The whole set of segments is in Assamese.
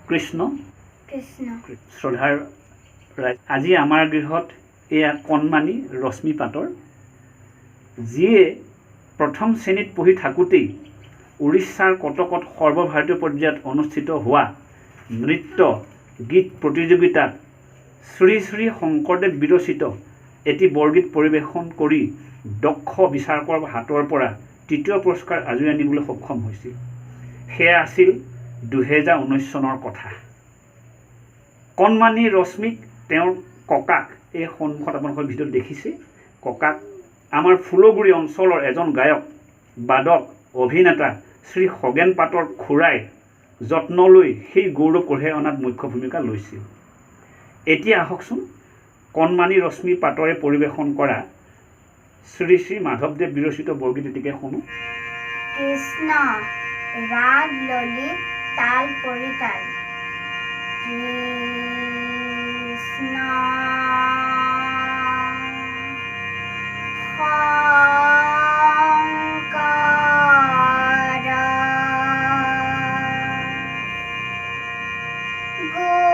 কৃষ্ণ কৃষ্ণ শ্ৰদ্ধাৰ ৰাইজ, আজি আমাৰ গৃহত এয়া কণমানি ৰশ্মি পাটৰ, যিয়ে প্ৰথম শ্ৰেণীত পঢ়ি থাকোঁতেই উৰিষ্যাৰ কটকত সৰ্বভাৰতীয় পৰ্যায়ত অনুষ্ঠিত হোৱা নৃত্য গীত প্ৰতিযোগিতাত শ্ৰী শ্ৰী শংকৰদেৱ বিৰচিত এটি বৰগীত পৰিৱেশন কৰি দক্ষ বিচাৰকৰ হাতৰ পৰা তৃতীয় পুৰস্কাৰ আজৰি আনিবলৈ সক্ষম হৈছিল। সেয়া আছিল 2019 চনৰ কথা। কণমানি ৰশ্মিক তেওঁৰ ককাক এই সন্মুখত আপোনালোকৰ ভিডিঅ'ত দেখিছে। ককাক আমাৰ ফুলগুৰি অঞ্চলৰ এজন গায়ক, বাদক, অভিনেতা শ্ৰী খগেন পাটৰ খুৰাই যত্ন লৈ সেই গৌৰৱ কঢ়িয়াই অনাত মুখ্য ভূমিকা লৈছিল। এতিয়া আহকচোন কণমানি ৰশ্মি পাটৰে পৰিৱেশন কৰা শ্ৰী শ্ৰী মাধৱদেৱ বিৰচিত বৰগীত এটিকে শুনো। কৃষ্ণ ৰাগ ললিত তাল পৰিতাল, কৃষ্ণ শংকৰ গুৰু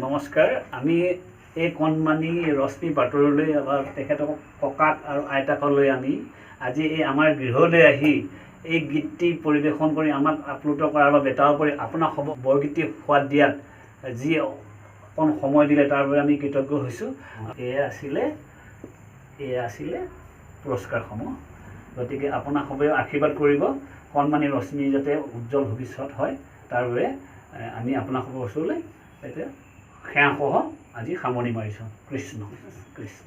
নমস্কাৰ। আমি এই কণমানি ৰশ্মি পাটৰলৈ আমাৰ তেখেতক ককাক আৰু আইতাকলৈ আমি আজি এই আমাৰ গৃহলৈ আহি এই গীতটি পৰিৱেশন কৰি আমাক আপ্লুত কৰাৰ বাবে তাৰ উপৰি আপোনাক বৰগীতটি সোৱাদ দিয়াত যি অকণ সময় দিলে তাৰ বাবে আমি কৃতজ্ঞ হৈছোঁ। এয়া আছিলে পুৰস্কাৰসমূহ। গতিকে আপোনাক সবেই আশীৰ্বাদ কৰিব কণমানি ৰশ্মি যাতে উজ্জ্বল ভৱিষ্যত হয় তাৰ বাবে আমি আপোনালোকৰ ওচৰলৈ এতিয়া সেৱাসহ আজি সামৰণি মাৰিছোঁ। কৃষ্ণ কৃষ্ণ।